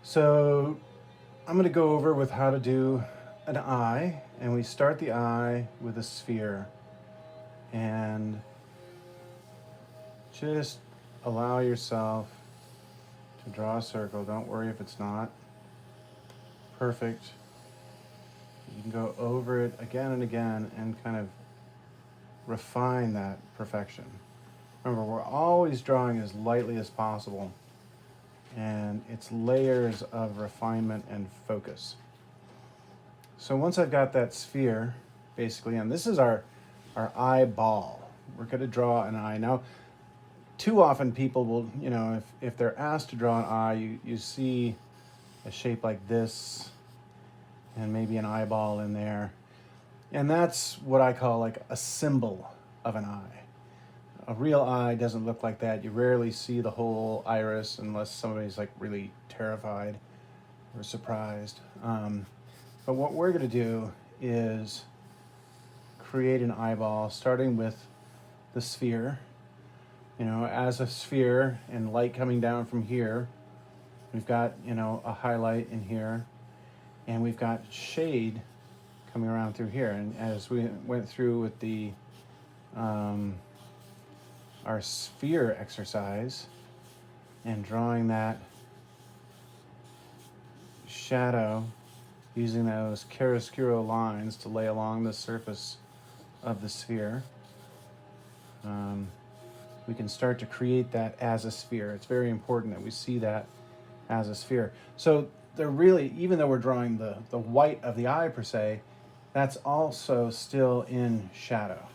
So I'm going to go over with how to do an eye, and we start the eye with a sphere, and just allow yourself to draw a circle. Don't worry if it's not perfect. You can go over it again and again and kind of refine that perfection. Remember, we're always drawing as lightly as possible, and it's layers of refinement and focus. So once I've got that sphere, basically, and this is our eyeball. We're going to draw an eye. Now, too often people will, if they're asked to draw an eye, you see a shape like this and maybe an eyeball in there. And that's what I call like a symbol of an eye. A real eye doesn't look like that. You rarely see the whole iris unless somebody's like really terrified or surprised. But what we're going to do is create an eyeball starting with the sphere. As a sphere and light coming down from here, we've got, a highlight in here, and we've got shade coming around through here. And as we went through with the our sphere exercise and drawing that shadow using those chiaroscuro lines to lay along the surface of the sphere, we can start to create that as a sphere. It's very important that we see that as a sphere. So they're really, even though we're drawing the white of the eye per se, that's also still in shadow.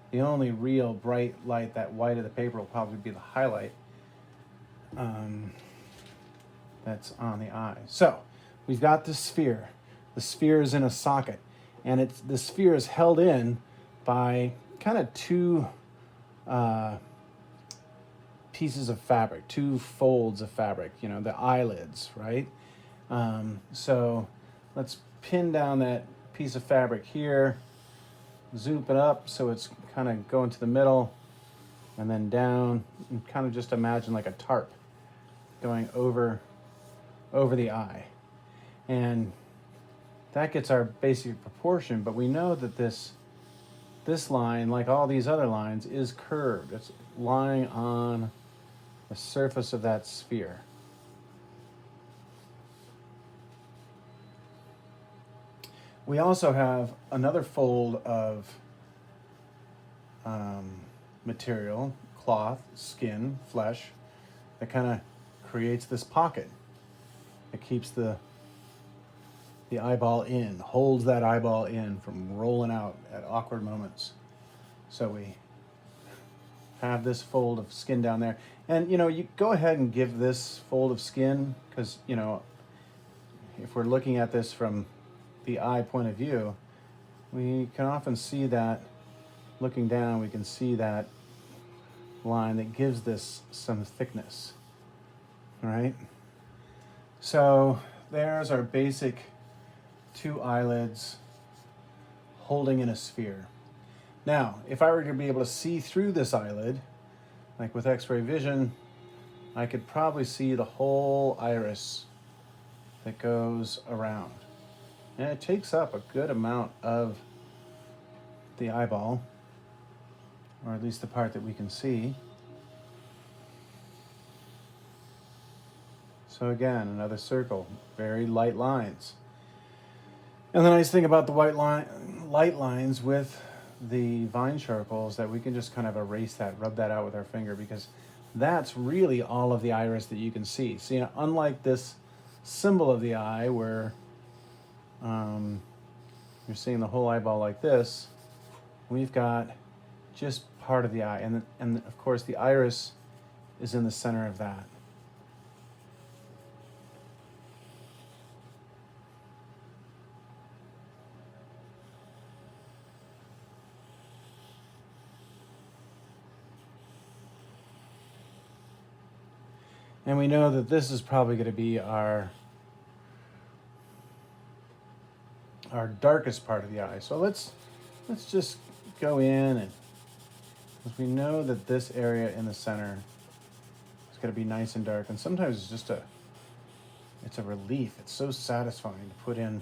The only real bright light, that white of the paper, will probably be the highlight that's on the eye. So we've got the sphere. The sphere is in a socket, and the sphere is held in by kind of two pieces of fabric, two folds of fabric, the eyelids, right? So let's pin down that piece of fabric here, zoom it up so it's kind of going to the middle, and then down, and kind of just imagine like a tarp going over the eye. And that gets our basic proportion, but we know that this line, like all these other lines, is curved. It's lying on the surface of that sphere. We also have another fold of material, cloth, skin, flesh, that kind of creates this pocket that keeps the eyeball in, holds that eyeball in from rolling out at awkward moments. So we have this fold of skin down there. And, you go ahead and give this fold of skin, because, if we're looking at this from the eye point of view, we can often see that, looking down, we can see that line that gives this some thickness, right? So there's our basic two eyelids holding in a sphere. Now, if I were to be able to see through this eyelid, like with X-ray vision, I could probably see the whole iris that goes around. And it takes up a good amount of the eyeball, or at least the part that we can see. So again, another circle, very light lines. And the nice thing about the light lines with the vine charcoal is that we can just kind of erase that, rub that out with our finger, because that's really all of the iris that you can see. So, unlike this symbol of the eye where you're seeing the whole eyeball like this, we've got just part of the eye. And of course, the iris is in the center of that. And we know that this is probably going to be our darkest part of the eye. So let's just go in, and because we know that this area in the center is going to be nice and dark, and sometimes it's it's a relief. It's so satisfying to put in,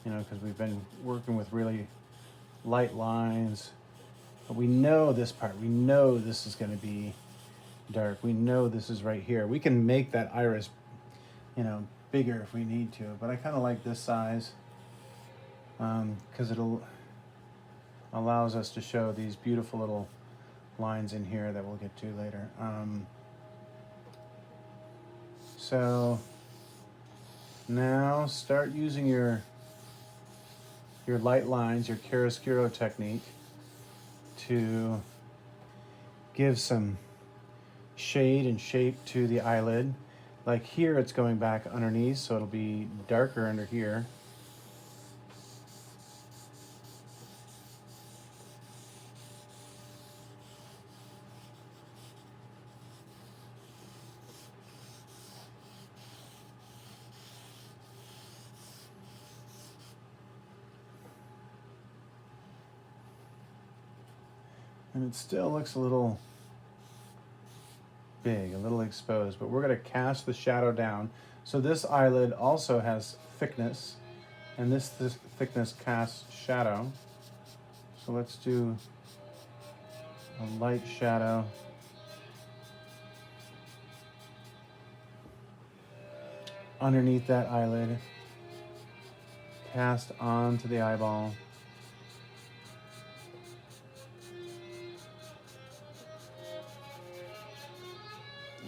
you know, because we've been working with really light lines. But we know this part. We know this is going to be dark. We know this is right here. We can make that iris, you know, bigger if we need to. But I kind of like this size because it'll allows us to show these beautiful little lines in here that we'll get to later. So now start using your light lines, your chiaroscuro technique, to give some shade and shape to the eyelid. Like here it's going back underneath, so it'll be darker under here. And it still looks a little big, a little exposed, but we're going to cast the shadow down. So this eyelid also has thickness, and this thickness casts shadow. So let's do a light shadow. Underneath that eyelid, cast onto the eyeball.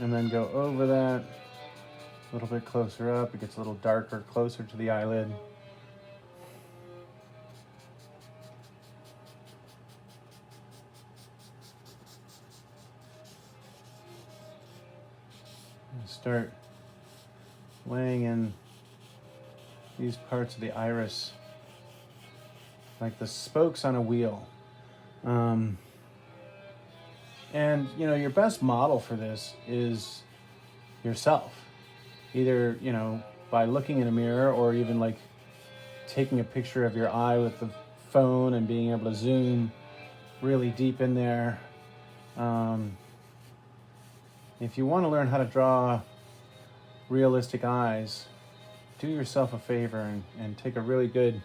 And then go over that a little bit closer up. It gets a little darker, closer to the eyelid. And start laying in these parts of the iris like the spokes on a wheel. And, you know, your best model for this is yourself. Either, you know, by looking in a mirror, or even like taking a picture of your eye with the phone and being able to zoom really deep in there. If you want to learn how to draw realistic eyes, do yourself a favor and take a really good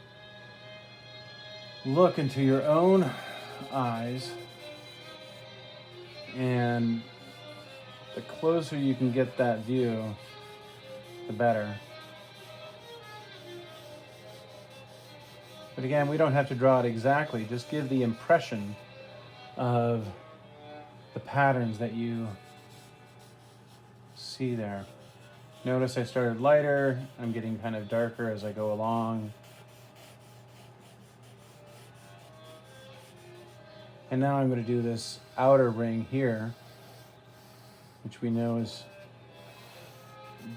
look into your own eyes. And the closer you can get that view, the better. But again, we don't have to draw it exactly. Just give the impression of the patterns that you see there. Notice I started lighter. I'm getting kind of darker as I go along. And now I'm going to do this outer ring here, which we know is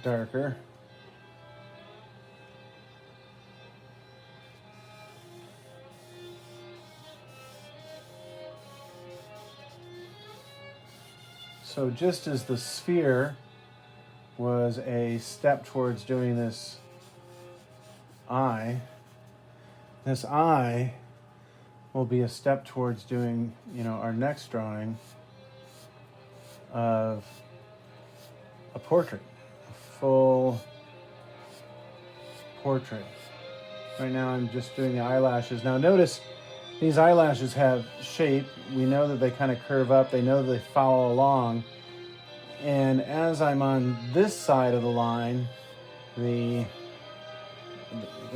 darker. So just as the sphere was a step towards doing this eye will be a step towards doing, you know, our next drawing of a portrait, a full portrait. Right now I'm just doing the eyelashes. Now notice these eyelashes have shape. We know that they kind of curve up. They know that they follow along. And as I'm on this side of the line, the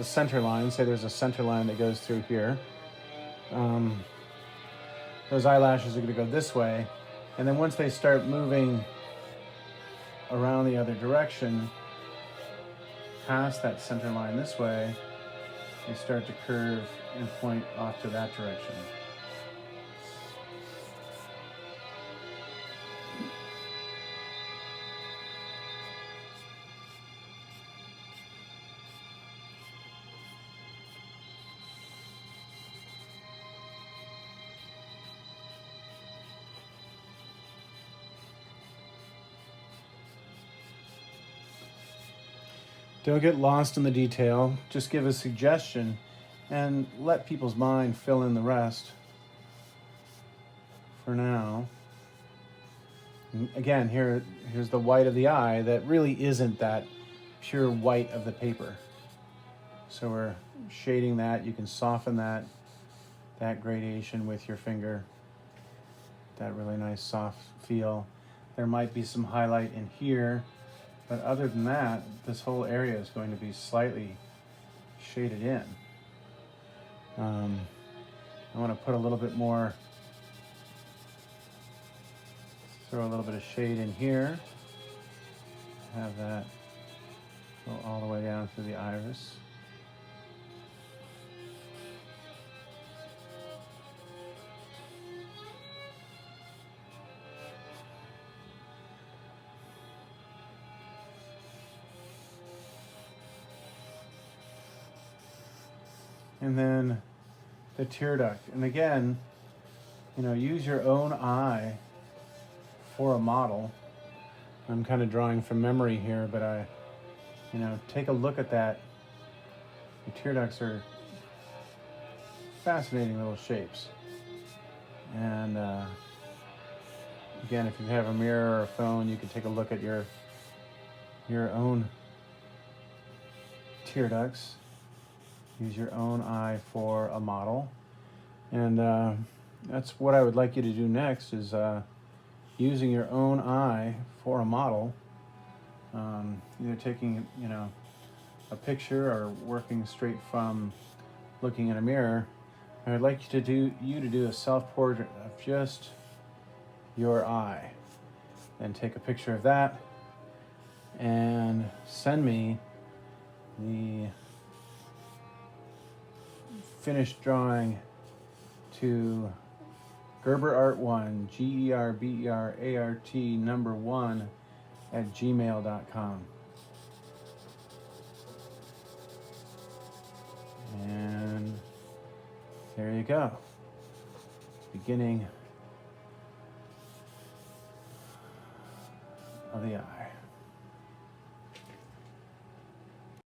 center line, say there's a center line that goes through here, those eyelashes are going to go this way, and then once they start moving around the other direction, past that center line this way, they start to curve and point off to that direction. Don't get lost in the detail. Just give a suggestion and let people's mind fill in the rest. For now. And again, here's the white of the eye that really isn't that pure white of the paper. So we're shading that. You can soften that gradation with your finger. That really nice soft feel. There might be some highlight in here, but other than that, this whole area is going to be slightly shaded in. I want to put a little bit more, throw a little bit of shade in here. Have that go all the way down through the iris. And then the tear duct. And again, you know, use your own eye for a model. I'm kind of drawing from memory here, but take a look at that. The tear ducts are fascinating little shapes. And again, if you have a mirror or a phone, you can take a look at your own tear ducts. Use your own eye for a model. And that's what I would like you to do next, is using your own eye for a model. Either taking, a picture or working straight from looking in a mirror. I would like you to do a self-portrait of just your eye. Then take a picture of that and send me the finished drawing to GerberArt1, GerberArt number 1 at gmail.com. And there you go. Beginning of the eye.